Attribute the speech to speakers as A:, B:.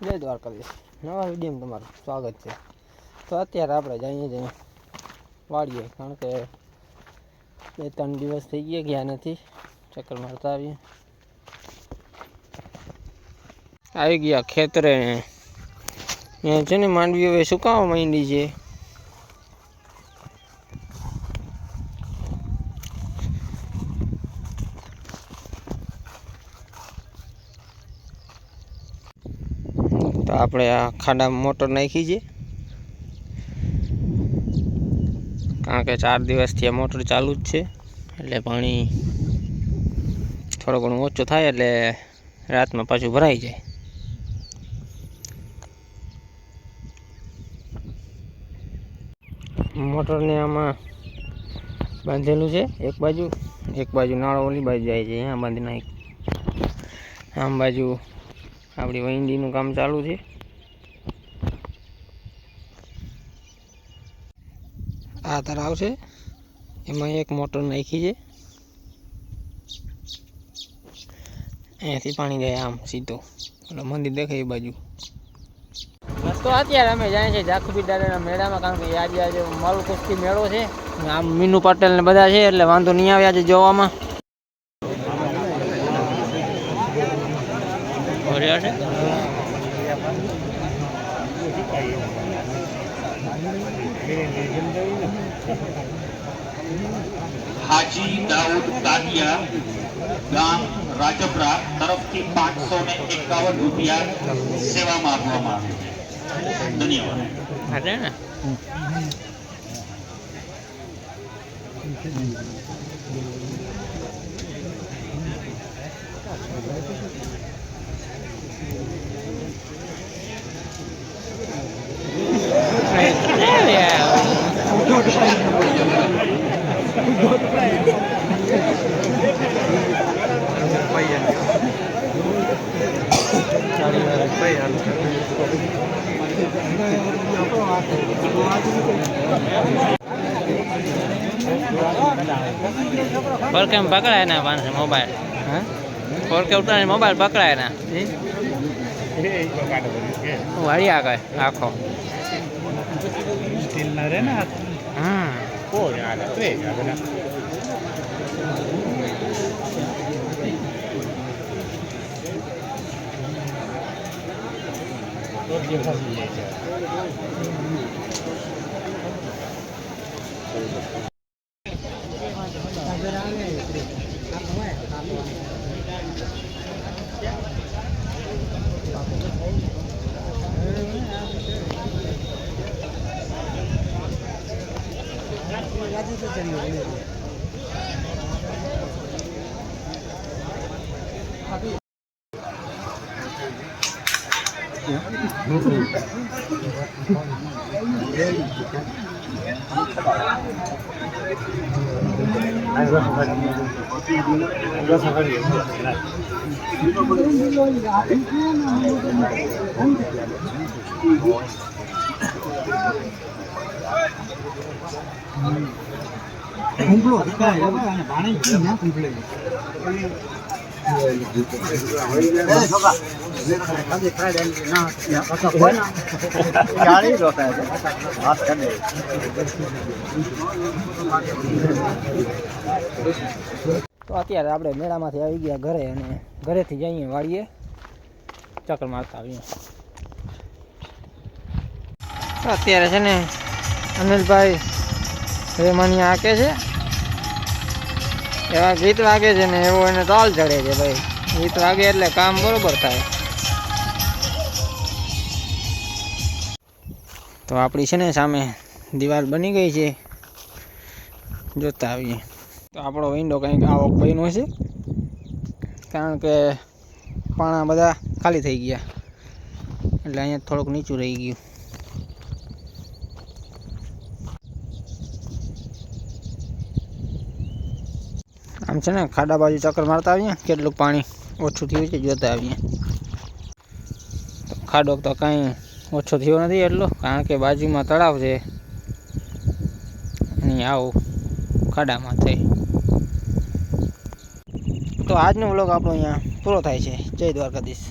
A: જય દ્વારકાધીશ. નવા વિડીયોમાં તમારું સ્વાગત છે. તો અત્યારે આપણે જઈએ વાડીએ, કારણ કે 2-3 દિવસ થઈ ગયા નથી, ચક્કર મારતા આવીએ. આવી ગયા ખેતરે. અહીંયા છે ને માંડવી હવે સુકાવા માંડી છે. તો આપણે આ ખાડામાં મોટર નાખી છે, કારણ કે 4 દિવસથી આ મોટર ચાલુ જ છે, એટલે પાણી થોડું ઘણું ઓછું થાય એટલે રાતમાં પાછું ભરાઈ જાય. મોટરને આમાં બાંધેલું છે એક બાજુ નાળો ઓલી બાજુ જાય છે, અહીંયા બાંધી નાખી. આમ બાજુ આપણી વૈંડીનું કામ ચાલુ છે. આ તળાવ છે, એમાં એક મોટર નાખી છે, અહીંયાથી પાણી જાય આમ સીધું એટલે મંદિર દેખાય એ બાજુ. તો અત્યારે અમે જાય છે જાખુબી દાદાના મેળામાં, કારણ કે આજે મલ કુસ્તી મેળો છે. આમ મીનુ પટેલ ને બધા છે, એટલે વાંધો નહીં આવે આજે જોવામાં.
B: હાજી દાઉદ કાદિયા ગામ રાજપરા તરફથી 551 રૂપિયા સેવામાં આપવામાં આવે છે. ધન્યવાદ.
A: और केम पकड़ा ना पान से मोबाइल, और के उठा मोबाइल पकड़ा ना वाड़ी आ गए आखो स्टील ना रे ना को यार रे यार तो ये फंसी है.
C: Kumpul, kita apa? Panen ini ya kumpul. Coba. Nanti try dan nah, ya kata apa? Kali rota itu. Mas kan deh.
A: તો અત્યારે આપણે મેળામાંથી આવી ગયા ઘરે, અને ઘરેથી જઈએ વાડીએ ચક્કર મારતા આવીએ. તો અત્યારે છે ને અનિલભાઈ રેમાનિયા હાકે છે, એવા ગીત વાગે છે ને એવો એને તાલ ચડે છે ભાઈ. ગીત વાગે એટલે કામ બરોબર થાય. તો આપણી છે ને સામે દિવાલ બની ગઈ છે, જોતા આવીએ. તો આપણો વિન્ડો કંઈક આવો બન્યો છે, કારણ કે પાણા બધા ખાલી થઈ ગયા, એટલે અહીંયા થોડુંક નીચું રહી ગયું. આમ છે ને ખાડા બાજુ ચક્કર મારતા આવીએ, કેટલું પાણી ઓછું થયું છે જોતા આવીએ. તો ખાડો તો કાંઈ ઓછો થયો નથી એટલો, કારણ કે બાજુમાં તળાવ છે, અને આવું ખાડામાં થઈ. તો આજનો વ્લોગ આપણો અહીંયા પૂરો થાય છે. જય દ્વારકાધીશ.